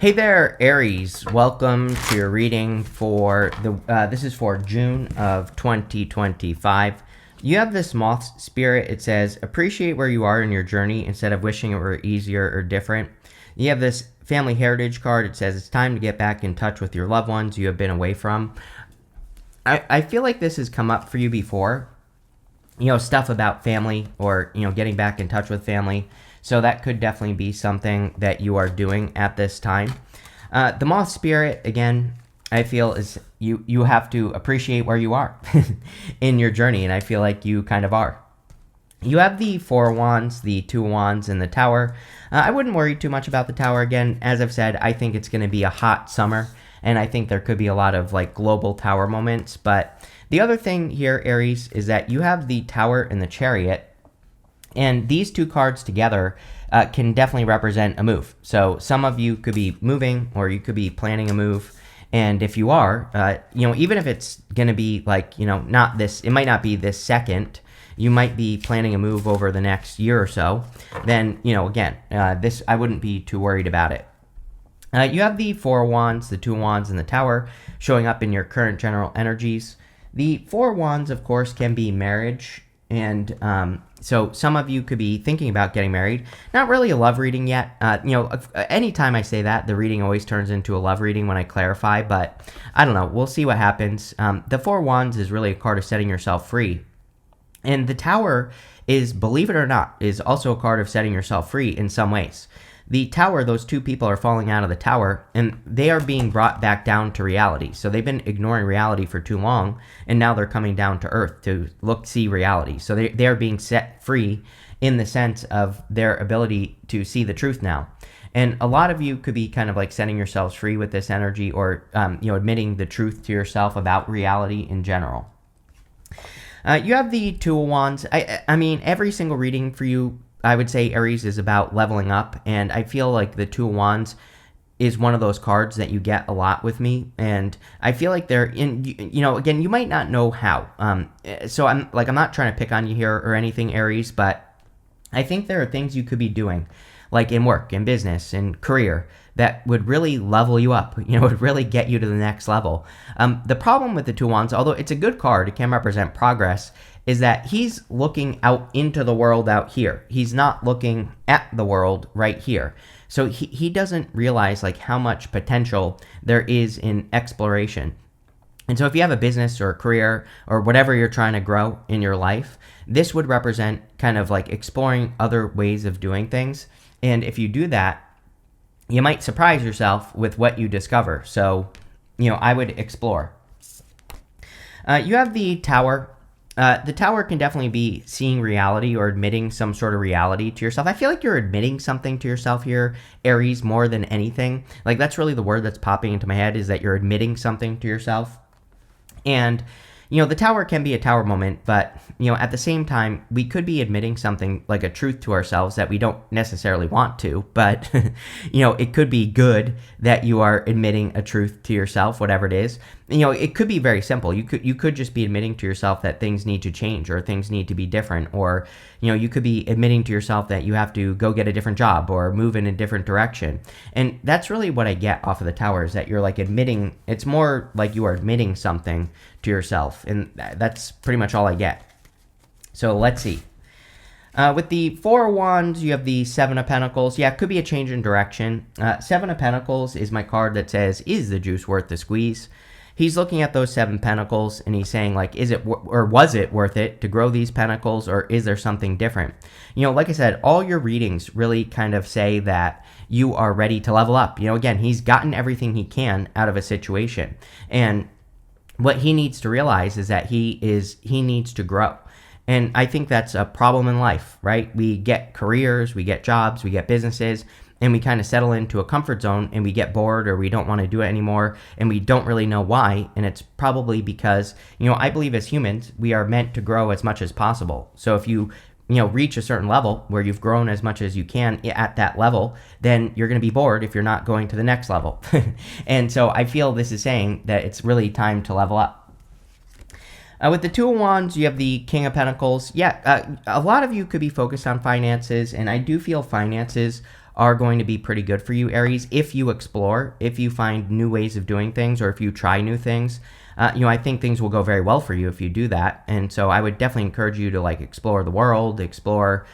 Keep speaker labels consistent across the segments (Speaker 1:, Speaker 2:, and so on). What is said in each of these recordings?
Speaker 1: Hey there, Aries. Welcome to your reading for this is for June of 2025. You have this moth spirit. It says, appreciate where you are in your journey instead of wishing it were easier or different. You have this family heritage card. It says, it's time to get back in touch with your loved ones you have been away from. I feel like this has come up for you before. Stuff about family or, getting back in touch with family. So that could definitely be something that you are doing at this time. The moth spirit, again, I feel is you have to appreciate where you are in your journey, and I feel like you kind of are. You have the Four of Wands, the Two of Wands, and the Tower. I wouldn't worry too much about the Tower. Again, as I've said, I think it's going to be a hot summer, and I think there could be a lot of global Tower moments. But the other thing here, Aries, is that you have the Tower and the Chariot. And these two cards together can definitely represent a move. So some of you could be moving or you could be planning a move. And if you are, even if it's going to be not this, it might not be this second, you might be planning a move over the next year or so, then, this, I wouldn't be too worried about it. You have the Four of Wands, the Two of Wands, and the Tower showing up in your current general energies. The Four of Wands, of course, can be marriage. And so some of you could be thinking about getting married. Not really a love reading yet. Anytime I say that, the reading always turns into a love reading when I clarify. But I don't know. We'll see what happens. The Four of Wands is really a card of setting yourself free. And the Tower is, believe it or not, is also a card of setting yourself free in some ways. The Tower, those two people are falling out of the Tower, and they are being brought back down to reality. So they've been ignoring reality for too long, and now they're coming down to Earth to see reality. So they are being set free in the sense of their ability to see the truth now. And a lot of you could be kind of setting yourselves free with this energy, or admitting the truth to yourself about reality in general. You have the Two of Wands. I mean, every single reading for you, I would say, Aries, is about leveling up, and I feel like the Two of Wands is one of those cards that you get a lot with me, and I feel like they're in, again, you might not know how, so I'm not trying to pick on you here or anything, Aries, but I think there are things you could be doing, like in work, in business, in career, that would really level you up, would really get you to the next level. The problem with the Two of Wands, although it's a good card, it can represent progress, is that he's looking out into the world out here. He's not looking at the world right here. So he doesn't realize how much potential there is in exploration. And so if you have a business or a career or whatever you're trying to grow in your life, this would represent kind of exploring other ways of doing things. And if you do that, you might surprise yourself with what you discover. So, I would explore. You have the Tower. The Tower can definitely be seeing reality or admitting some sort of reality to yourself. I feel like you're admitting something to yourself here, Aries, more than anything. That's really the word that's popping into my head, is that you're admitting something to yourself. And, the Tower can be a Tower moment, but, at the same time, we could be admitting something like a truth to ourselves that we don't necessarily want to, but, it could be good that you are admitting a truth to yourself, whatever it is. It could be very simple. You could just be admitting to yourself that things need to change or things need to be different, or, you could be admitting to yourself that you have to go get a different job or move in a different direction. And that's really what I get off of the Tower, is that you're admitting, it's more like you are admitting something to yourself. And that's pretty much all I get. So let's see. With the Four of Wands, you have the Seven of Pentacles. Yeah, it could be a change in direction. Seven of Pentacles is my card that says, is the juice worth the squeeze? He's looking at those Seven Pentacles and he's saying, is it or was it worth it to grow these pentacles, or is there something different? Like I said, all your readings really kind of say that you are ready to level up. Again, he's gotten everything he can out of a situation, and what he needs to realize is that he needs to grow. And I think that's a problem in life, right? We get careers, we get jobs, we get businesses, and we kind of settle into a comfort zone and we get bored, or we don't want to do it anymore, and we don't really know why. And it's probably because, I believe as humans, we are meant to grow as much as possible. So if you reach a certain level where you've grown as much as you can at that level, then you're going to be bored if you're not going to the next level. And so I feel this is saying that it's really time to level up. With the Two of Wands, you have the King of Pentacles. Yeah, a lot of you could be focused on finances, and I do feel finances are going to be pretty good for you, Aries, if you explore, if you find new ways of doing things, or if you try new things. I think things will go very well for you if you do that. And so I would definitely encourage you to like explore the world, explore,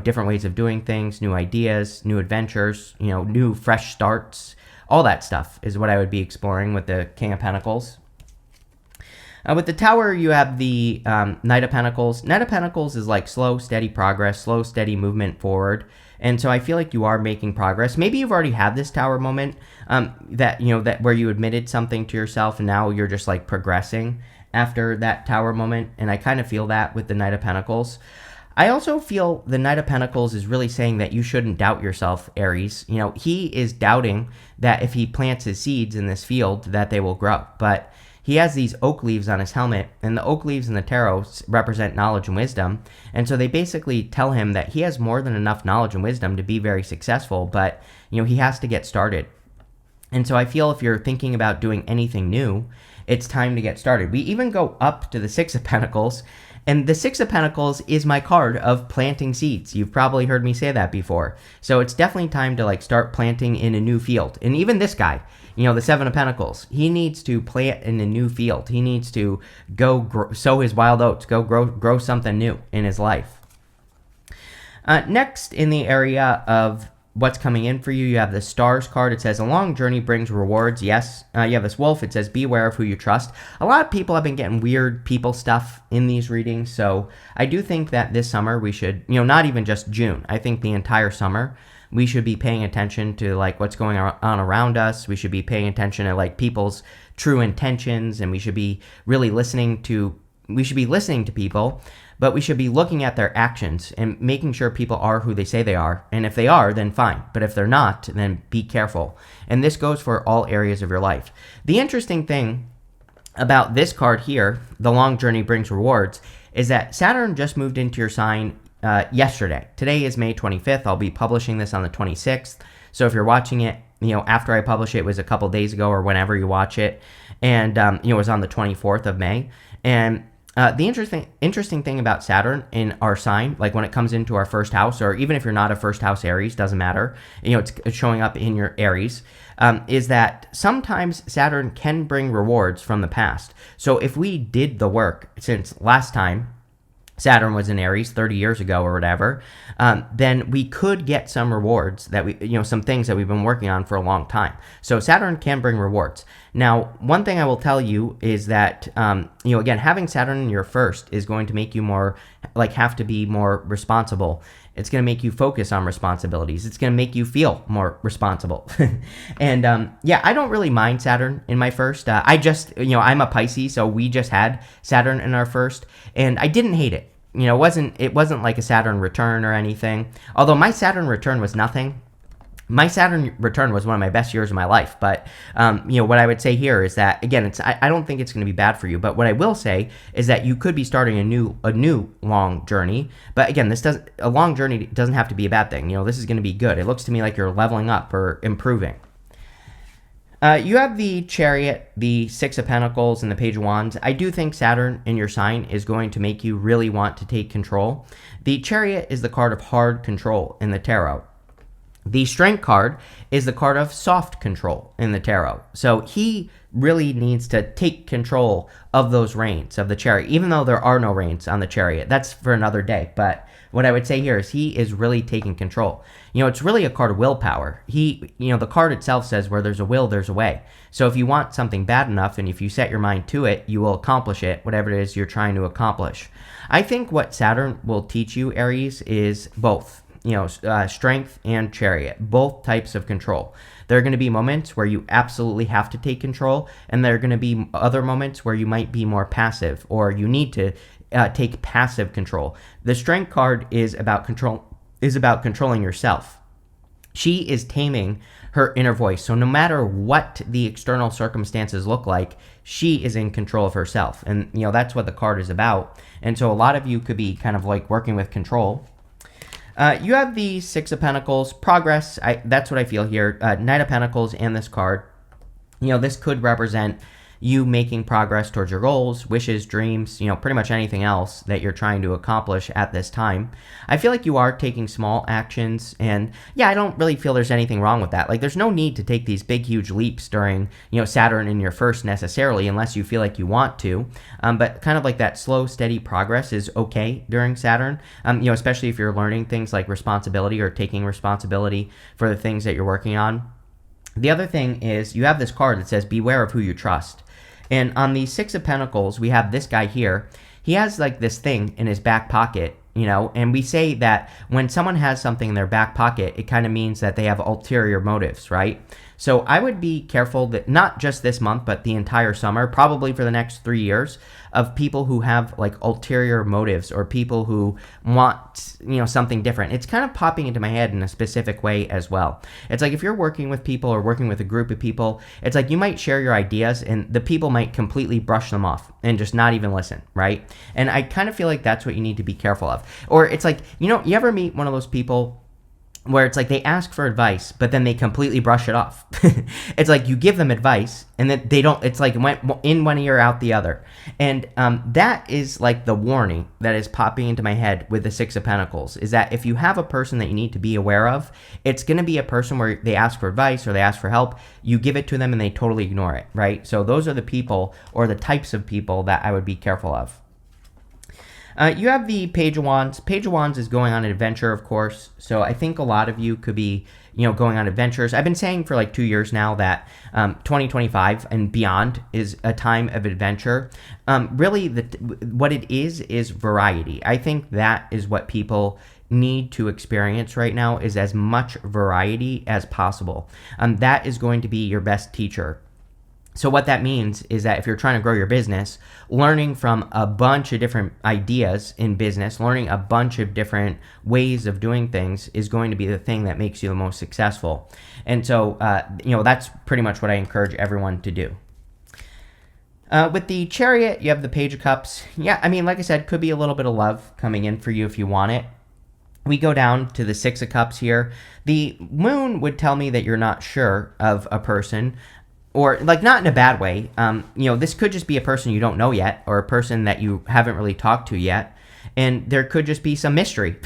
Speaker 1: different ways of doing things, new ideas, new adventures, new fresh starts. All that stuff is what I would be exploring with the King of Pentacles. With the Tower, you have the Knight of Pentacles. Knight of Pentacles is like slow, steady progress, slow, steady movement forward. And so I feel like you are making progress. Maybe you've already had this Tower moment that where you admitted something to yourself and now you're just like progressing after that Tower moment. And I kind of feel that with the Knight of Pentacles. I also feel the Knight of Pentacles is really saying that you shouldn't doubt yourself, Aries. He is doubting that if he plants his seeds in this field that they will grow. But he has these oak leaves on his helmet, and the oak leaves in the tarot represent knowledge and wisdom. And so they basically tell him that he has more than enough knowledge and wisdom to be very successful, but, he has to get started. And so I feel if you're thinking about doing anything new, it's time to get started. We even go up to the Six of Pentacles, and the Six of Pentacles is my card of planting seeds. You've probably heard me say that before. So it's definitely time to like start planting in a new field. And even this guy, the Seven of Pentacles, he needs to plant in a new field. He needs to go sow his wild oats, go grow something new in his life. Next, in the area of what's coming in for you, you have the Stars card. It says, a long journey brings rewards. Yes. You have this Wolf. It says, beware of who you trust. A lot of people have been getting weird people stuff in these readings. So I do think that this summer we should, not even just June, I think the entire summer, we should be paying attention to like what's going on around us. We should be paying attention to like people's true intentions, and we should be really listening to people, but we should be looking at their actions and making sure people are who they say they are. And if they are, then fine. But if they're not, then be careful. And this goes for all areas of your life. The interesting thing about this card here, the long journey brings rewards, is that Saturn just moved into your sign yesterday. Today is May 25th. I'll be publishing this on the 26th. So if you're watching it, after I publish it was a couple days ago or whenever you watch it. And, it was on the 24th of May. And the interesting thing about Saturn in our sign, like when it comes into our first house, or even if you're not a first house Aries, doesn't matter, it's showing up in your Aries, is that sometimes Saturn can bring rewards from the past. So if we did the work since last time Saturn was in Aries 30 years ago or whatever, then we could get some rewards that some things that we've been working on for a long time. So Saturn can bring rewards. Now, one thing I will tell you is that, again, having Saturn in your first is going to make you have to be more responsible. It's going to make you focus on responsibilities. It's going to make you feel more responsible. And I don't really mind Saturn in my first. I'm a Pisces, so we just had Saturn in our first, and I didn't hate it. It wasn't like a Saturn return or anything. Although my Saturn return was nothing. My Saturn return was one of my best years of my life. But, what I would say here is that, again, I don't think it's going to be bad for you. But what I will say is that you could be starting a new long journey. But again, a long journey doesn't have to be a bad thing. This is going to be good. It looks to me like you're leveling up or improving. You have the Chariot, the Six of Pentacles, and the Page of Wands. I do think Saturn in your sign is going to make you really want to take control. The Chariot is the card of hard control in the tarot. The Strength card is the card of soft control in the tarot. So he really needs to take control of those reins of the Chariot, even though there are no reins on the Chariot. That's for another day. But what I would say here is he is really taking control. It's really a card of willpower. The card itself says where there's a will, there's a way. So if you want something bad enough and if you set your mind to it, you will accomplish it, whatever it is you're trying to accomplish. I think what Saturn will teach you, Aries, is both. Strength and Chariot, both types of control. There are going to be moments where you absolutely have to take control, and there are going to be other moments where you might be more passive, or you need to take passive control. The Strength card is about controlling yourself. She is taming her inner voice. So no matter what the external circumstances look like, she is in control of herself. And, that's what the card is about. And so a lot of you could be kind of like working with control. You have the Six of Pentacles, progress. That's what I feel here. Knight of Pentacles and this card. This could represent you making progress towards your goals, wishes, dreams, pretty much anything else that you're trying to accomplish at this time. I feel like you are taking small actions, and yeah, I don't really feel there's anything wrong with that. Like, there's no need to take these big, huge leaps during, Saturn in your first necessarily, unless you feel like you want to. But kind of like that slow, steady progress is okay during Saturn, especially if you're learning things like responsibility or taking responsibility for the things that you're working on. The other thing is you have this card that says beware of who you trust. And on the Six of Pentacles, we have this guy here. He has like this thing in his back pocket, and we say that when someone has something in their back pocket, it kind of means that they have ulterior motives, right? So I would be careful that not just this month, but the entire summer, probably for the next 3 years, of people who have like ulterior motives or people who want, something different. It's kind of popping into my head in a specific way as well. It's like if you're working with people or working with a group of people, it's like you might share your ideas and the people might completely brush them off and just not even listen, right? And I kind of feel like that's what you need to be careful of. Or it's like, you ever meet one of those people where it's like they ask for advice, but then they completely brush it off. It's like you give them advice, and then they don't, it's like it went in one ear, out the other. And that is like the warning that is popping into my head with the Six of Pentacles, is that if you have a person that you need to be aware of, it's going to be a person where they ask for advice or they ask for help, you give it to them and they totally ignore it, right? So those are the people or the types of people that I would be careful of. You have the Page of Wands. Page of Wands is going on an adventure, of course. So I think a lot of you could be, going on adventures. I've been saying for like 2 years now that 2025 and beyond is a time of adventure. Really, what it is variety. I think that is what people need to experience right now, is as much variety as possible. That is going to be your best teacher. So what that means is that if you're trying to grow your business, learning from a bunch of different ideas in business, learning a bunch of different ways of doing things is going to be the thing that makes you the most successful. And so, that's pretty much what I encourage everyone to do. With the Chariot, you have the Page of Cups. Yeah, I mean, like I said, could be a little bit of love coming in for you if you want it. We go down to the Six of Cups here. The Moon would tell me that you're not sure of a person, or like not in a bad way. This could just be a person you don't know yet, or a person that you haven't really talked to yet. And there could just be some mystery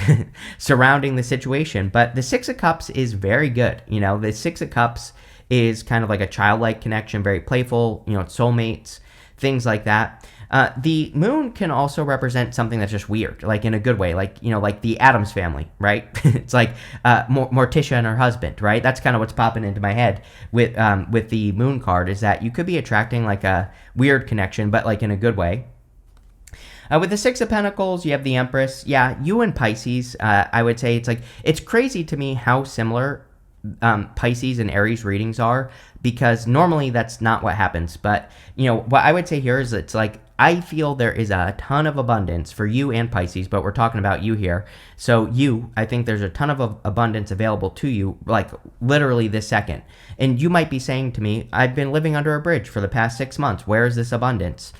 Speaker 1: surrounding the situation. But the Six of Cups is very good. The Six of Cups is kind of like a childlike connection, very playful, soulmates, things like that. The Moon can also represent something that's just weird, like in a good way, like, like the Addams family, right? It's like Morticia and her husband, right? That's kind of what's popping into my head with the Moon card, is that you could be attracting like a weird connection, but like in a good way. With the Six of Pentacles, you have the Empress. Yeah, you and Pisces, I would say it's crazy to me how similar Pisces and Aries readings are, because normally that's not what happens. But, what I would say here is it's like, I feel there is a ton of abundance for you and Pisces, but we're talking about you here. So I think there's a ton of abundance available to you, like literally this second. And you might be saying to me, I've been living under a bridge for the past 6 months. Where is this abundance?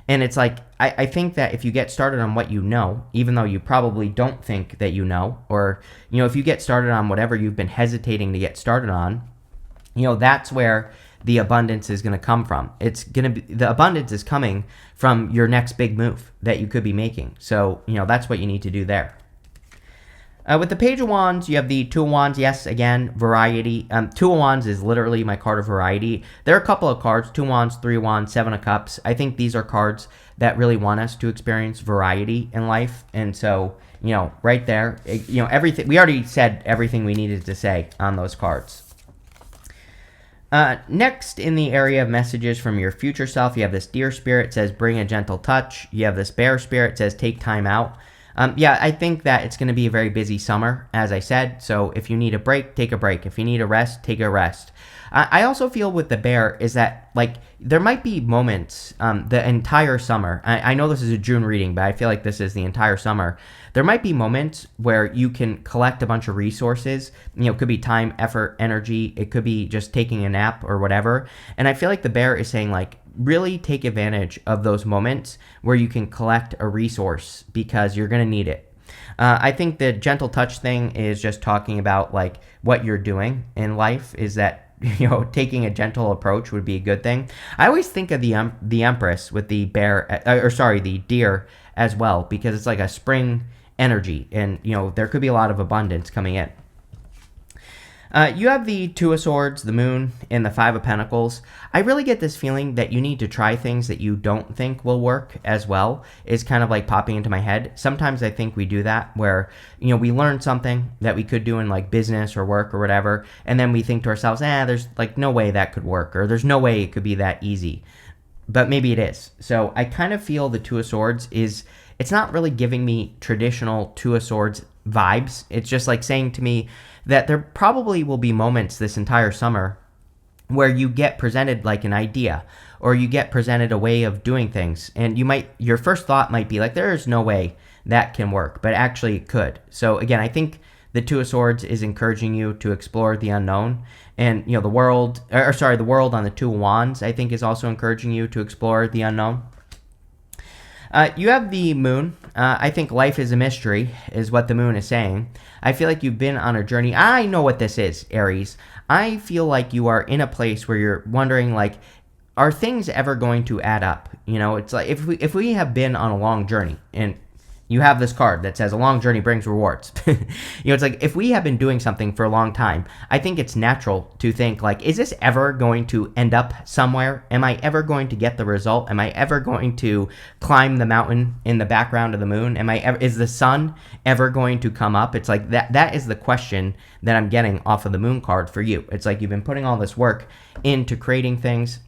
Speaker 1: And it's like, I think that if you get started on what you know, even though you probably don't think that you know, or, if you get started on whatever you've been hesitating to get started on, that's where the abundance is going to come from. The abundance is coming from your next big move that you could be making. So, that's what you need to do there. With the Page of Wands, you have the Two of Wands. Yes, again, variety. Two of Wands is literally my card of variety. There are a couple of cards, Two of Wands, Three of Wands, Seven of Cups. I think these are cards that really want us to experience variety in life. And so, right there, everything, we already said everything we needed to say on those cards. Next, in the area of messages from your future self, you have this Deer Spirit, says bring a gentle touch. You have this Bear Spirit, says take time out. I think that it's going to be a very busy summer, as I said. So if you need a break, take a break. If you need a rest, take a rest. I also feel with the Bear is that, like, there might be moments the entire summer. I know this is a June reading, but I feel like this is the entire summer. There might be moments where you can collect a bunch of resources. It could be time, effort, energy. It could be just taking a nap or whatever. And I feel like the Bear is saying, like, really take advantage of those moments where you can collect a resource, because you're going to need it. I think the gentle touch thing is just talking about like what you're doing in life, is that taking a gentle approach would be a good thing. I always think of the Empress with the the deer as well, because it's like a spring energy, and there could be a lot of abundance coming in. You have the Two of Swords, the Moon, and the Five of Pentacles. I really get this feeling that you need to try things that you don't think will work as well. Is kind of like popping into my head. Sometimes I think we do that where, we learn something that we could do in like business or work or whatever, and then we think to ourselves, there's like no way that could work, or there's no way it could be that easy. But maybe it is. So I kind of feel the Two of Swords it's not really giving me traditional Two of Swords vibes. It's just like saying to me that there probably will be moments this entire summer where you get presented like an idea, or you get presented a way of doing things, and your first thought might be like, there is no way that can work, but actually it could. So again, I think the Two of Swords is encouraging you to explore the unknown, and the world on the Two of Wands, I think, is also encouraging you to explore the unknown. You have the Moon. I think life is a mystery, is what the Moon is saying. I feel like you've been on a journey. I know what this is, Aries. I feel like you are in a place where you're wondering, like, are things ever going to add up? It's like if we have been on a long journey, and you have this card that says a long journey brings rewards. It's like if we have been doing something for a long time, I think it's natural to think like, is this ever going to end up somewhere? Am I ever going to get the result? Am I ever going to climb the mountain in the background of the moon? Is the sun ever going to come up? It's like that is the question that I'm getting off of the Moon card for you. It's like you've been putting all this work into creating things,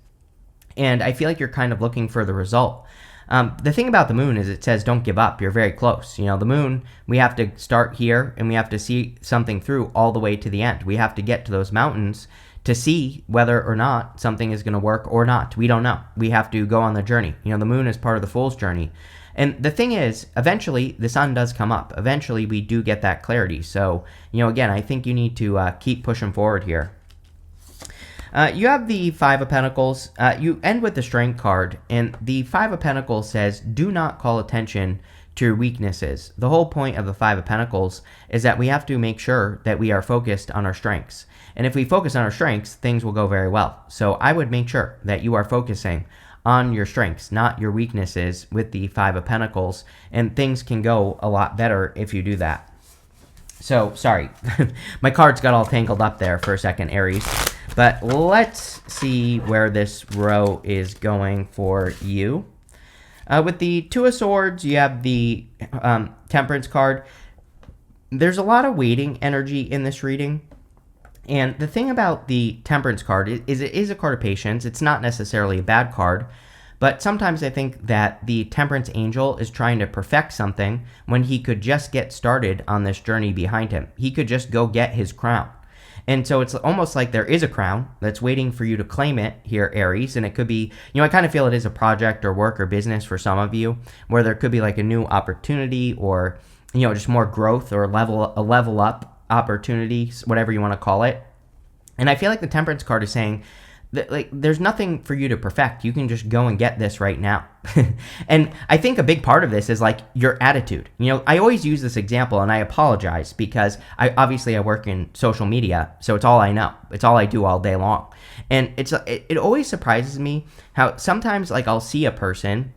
Speaker 1: and I feel like you're kind of looking for the result. The thing about the Moon is it says don't give up. You're very close. The Moon, we have to start here, and we have to see something through all the way to the end. We have to get to those mountains to see whether or not something is going to work or not. We don't know. We have to go on the journey. The Moon is part of the Fool's journey. And the thing is, eventually, the sun does come up. Eventually, we do get that clarity. So, again, I think you need to keep pushing forward here. You have the Five of Pentacles. You end with the Strength card, and the Five of Pentacles says, do not call attention to your weaknesses. The whole point of the Five of Pentacles is that we have to make sure that we are focused on our strengths. And if we focus on our strengths, things will go very well. So I would make sure that you are focusing on your strengths, not your weaknesses, with the Five of Pentacles, and things can go a lot better if you do that. So, sorry, my cards got all tangled up there for a second, Aries. But let's see where this row is going for you. With the Two of Swords, you have the Temperance card. There's a lot of waiting energy in this reading. And the thing about the Temperance card is it is a card of patience. It's not necessarily a bad card. But sometimes I think that the Temperance Angel is trying to perfect something when he could just get started on this journey behind him. He could just go get his crown. And so it's almost like there is a crown that's waiting for you to claim it here, Aries. And it could be, I kind of feel it is a project or work or business for some of you, where there could be like a new opportunity, or, just more growth, or a level up opportunity, whatever you want to call it. And I feel like the Temperance card is saying that, like, there's nothing for you to perfect. You can just go and get this right now. And I think a big part of this is like your attitude. I always use this example, and I apologize because I work in social media, so it's all I know. It's all I do all day long. And it always surprises me how sometimes like I'll see a person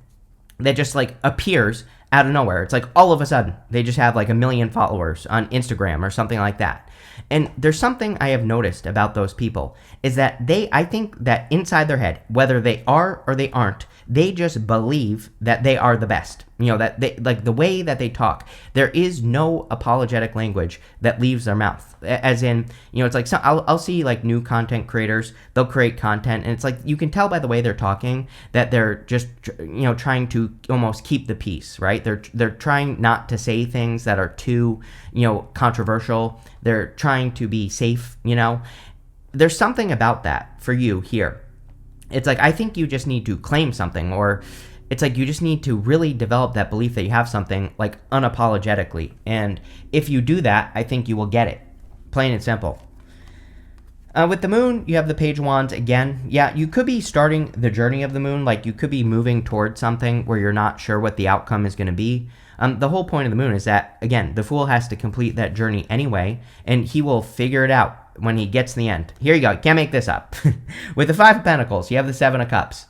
Speaker 1: that just like appears out of nowhere. It's like all of a sudden they just have like 1 million followers on Instagram or something like that. And there's something I have noticed about those people is that I think that inside their head, whether they are or they aren't, they just believe that they are the best. That they, like the way that they talk, there is no apologetic language that leaves their mouth. As in, it's like, I'll see like new content creators, they'll create content, and it's like, you can tell by the way they're talking that they're just, trying to almost keep the peace, right? They're trying not to say things that are too, controversial. They're trying to be safe, There's something about that for you here. It's like, I think you just need to claim something, or it's like you just need to really develop that belief that you have something, like, unapologetically. And if you do that, I think you will get it. Plain and simple. With the Moon, you have the Page of Wands again. Yeah, you could be starting the journey of the Moon. Like, you could be moving towards something where you're not sure what the outcome is going to be. The whole point of the Moon is that, again, the Fool has to complete that journey anyway, and he will figure it out when he gets to the end. Here you go. Can't make this up. With the Five of Pentacles, you have the Seven of Cups.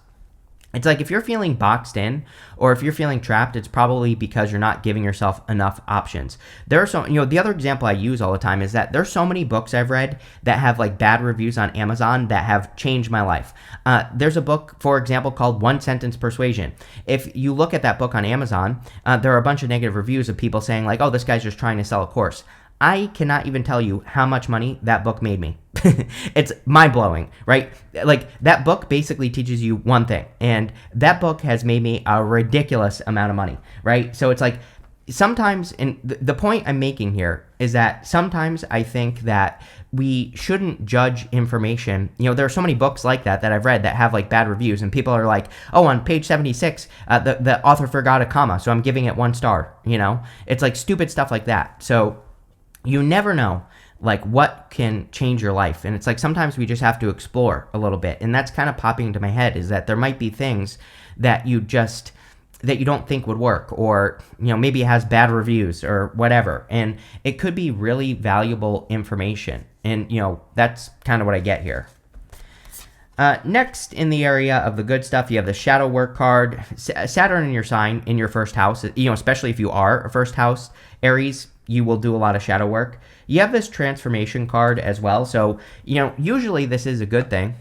Speaker 1: It's like if you're feeling boxed in or if you're feeling trapped, it's probably because you're not giving yourself enough options. There are so, the other example I use all the time is that there's so many books I've read that have like bad reviews on Amazon that have changed my life. There's a book, for example, called One Sentence Persuasion. If you look at that book on Amazon, there are a bunch of negative reviews of people saying like, oh, this guy's just trying to sell a course. I cannot even tell you how much money that book made me. It's mind-blowing, right? Like, that book basically teaches you one thing, and that book has made me a ridiculous amount of money, right? So it's like, sometimes, and the point I'm making here is that sometimes I think that we shouldn't judge information. There are so many books like that I've read that have like bad reviews, and people are like, oh, on page 76, the author forgot a comma, so I'm giving it 1 star, It's like stupid stuff like that. So you never know like what can change your life. And it's like sometimes we just have to explore a little bit. And that's kind of popping into my head, is that there might be things that you don't think would work, or maybe it has bad reviews or whatever. And it could be really valuable information. And that's kind of what I get here. Next, in the area of the good stuff, you have the shadow work card. Saturn in your sign, in your first house, especially if you are a first house Aries, you will do a lot of shadow work. You have this transformation card as well. So, usually this is a good thing.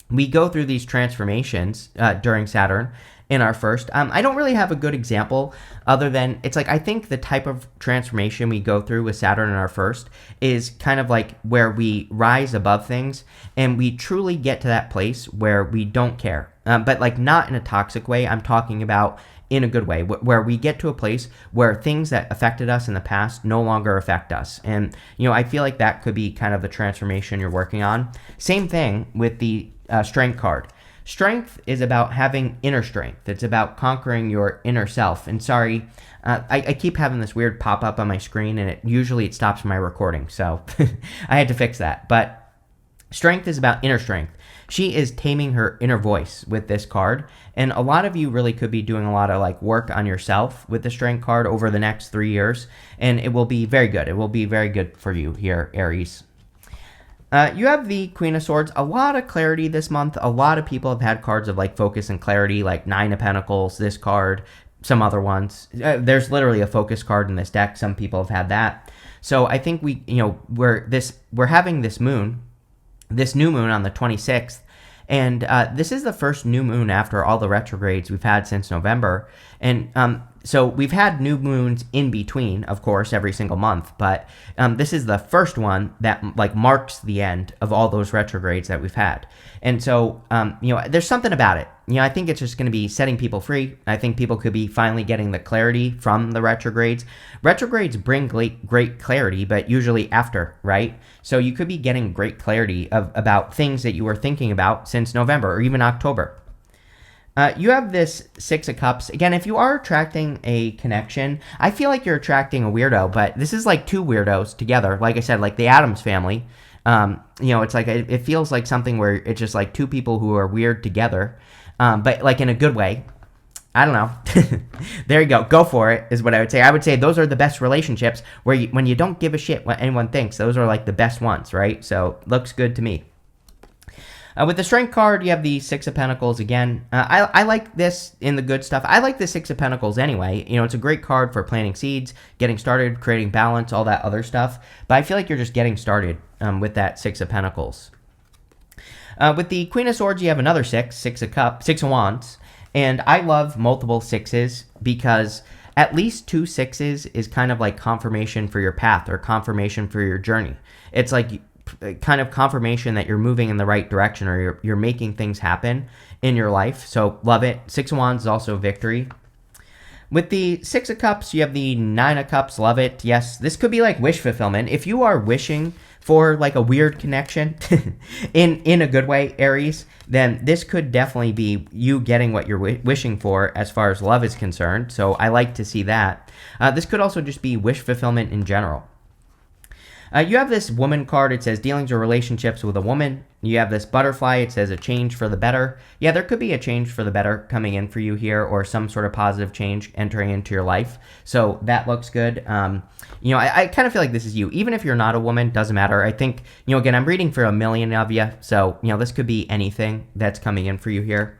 Speaker 1: We go through these transformations during Saturn in our first. I don't really have a good example other than it's like I think the type of transformation we go through with Saturn in our first is kind of like where we rise above things and we truly get to that place where we don't care. But like not in a toxic way. I'm talking about in a good way, where we get to a place where things that affected us in the past no longer affect us. And, I feel like that could be kind of the transformation you're working on. Same thing with the strength card. Strength is about having inner strength. It's about conquering your inner self. And sorry, I keep having this weird pop-up on my screen, and it stops my recording. So I had to fix that. But strength is about inner strength. She is taming her inner voice with this card. And a lot of you really could be doing a lot of like work on yourself with the strength card over the next 3 years. And it will be very good. It will be very good for you here, Aries. You have the Queen of Swords. A lot of clarity this month. A lot of people have had cards of like focus and clarity, like Nine of Pentacles, this card, some other ones. There's literally a focus card in this deck. Some people have had that. So I think we're having this new moon on the 26th. And this is the first new moon after all the retrogrades we've had since November. And so we've had new moons in between, of course, every single month. But this is the first one that like marks the end of all those retrogrades that we've had. And so, there's something about it. I think it's just going to be setting people free. I think people could be finally getting the clarity from the retrogrades. Retrogrades bring great clarity, but usually after, right? So you could be getting great clarity about things that you were thinking about since November or even October. You have this Six of Cups. Again, if you are attracting a connection, I feel like you're attracting a weirdo, but this is like two weirdos together. Like I said, like the Addams family. It's like it feels like something where it's just like two people who are weird together, but like in a good way. I don't know. There you go. Go for it is what I would say. I would say those are the best relationships where when you don't give a shit what anyone thinks. Those are like the best ones, right? So looks good to me. With the Strength card, you have the Six of Pentacles again. I like this in the good stuff. I like the Six of Pentacles anyway. It's a great card for planting seeds, getting started, creating balance, all that other stuff. But I feel like you're just getting started with that Six of Pentacles. With the Queen of Swords, you have another Six of Wands. And I love multiple sixes because at least 2 sixes is kind of like confirmation for your path or confirmation for your journey. It's like kind of confirmation that you're moving in the right direction or you're making things happen in your life. So love it. Six of Wands is also victory. With the Six of Cups, you have the Nine of Cups. Love it. Yes, this could be like wish fulfillment. If you are wishing for like a weird connection in a good way, Aries, then this could definitely be you getting what you're wishing for as far as love is concerned. So I like to see that. This could also just be wish fulfillment in general. You have this woman card. It says dealings or relationships with a woman. You have this butterfly. It says a change for the better. Yeah, there could be a change for the better coming in for you here, or some sort of positive change entering into your life. So that looks good. I kind of feel like this is you. Even if you're not a woman, doesn't matter. I think, again, I'm reading for a million of you. So, this could be anything that's coming in for you here.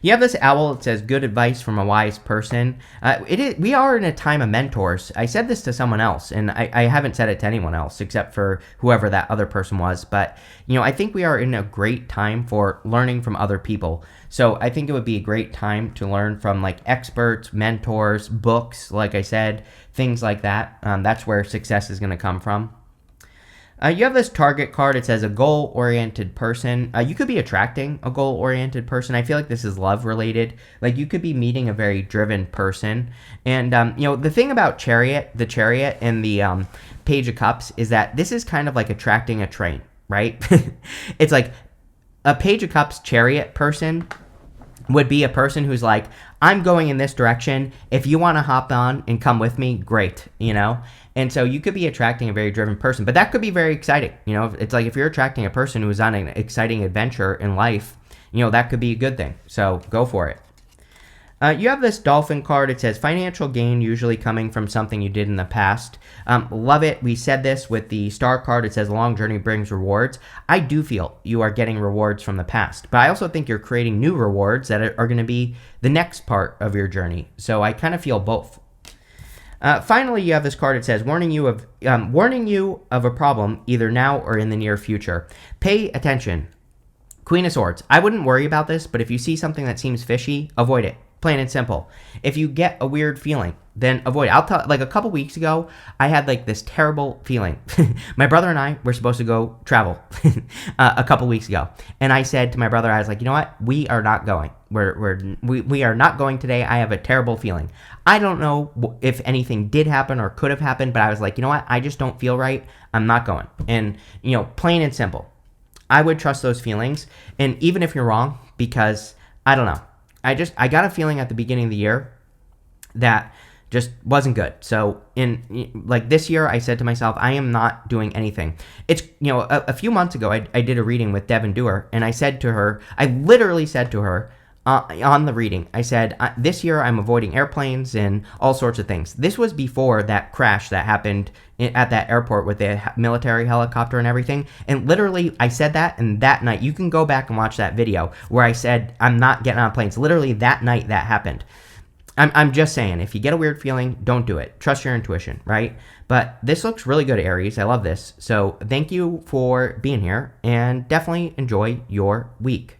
Speaker 1: You have this owl. It says good advice from a wise person. We are in a time of mentors. I said this to someone else, and I haven't said it to anyone else except for whoever that other person was. But, I think we are in a great time for learning from other people. So I think it would be a great time to learn from like experts, mentors, books, like I said, things like that. That's where success is going to come from. You have this target card. It says a goal-oriented person. You could be attracting a goal-oriented person. I feel like this is love-related. Like you could be meeting a very driven person. And, the thing about the chariot and the Page of Cups is that this is kind of like attracting a train, right? It's like a Page of Cups chariot person would be a person who's like, I'm going in this direction. If you want to hop on and come with me, great, And so you could be attracting a very driven person, but that could be very exciting. It's like if you're attracting a person who's on an exciting adventure in life, that could be a good thing. So go for it. You have this dolphin card. It says financial gain usually coming from something you did in the past. Love it. We said this with the star card. It says a long journey brings rewards. I do feel you are getting rewards from the past, but I also think you're creating new rewards that are going to be the next part of your journey. So I kind of feel both. Finally, you have this card. It says warning you of a problem either now or in the near future. Pay attention. Queen of Swords. I wouldn't worry about this, but if you see something that seems fishy, avoid it. Plain and simple. If you get a weird feeling, then avoid it. I'll tell, like a couple weeks ago, I had like this terrible feeling. My brother and I were supposed to go travel a couple weeks ago. And I said to my brother, I was like, you know what? We are not going. We are not going today. I have a terrible feeling. I don't know if anything did happen or could have happened, but I was like, you know what? I just don't feel right. I'm not going. And, plain and simple. I would trust those feelings. And even if you're wrong, because I don't know. I got a feeling at the beginning of the year that just wasn't good. So in like this year, I said to myself, I am not doing anything. It's, a few months ago, I did a reading with Devin Dewar, and I literally said to her on the reading, I said, this year I'm avoiding airplanes and all sorts of things. This was before that crash that happened at that airport with the military helicopter and everything. And literally, I said that, and that night, you can go back and watch that video where I said, I'm not getting on planes. Literally, that night that happened. I'm just saying, if you get a weird feeling, don't do it. Trust your intuition, right? But this looks really good, Aries. I love this. So thank you for being here, and definitely enjoy your week.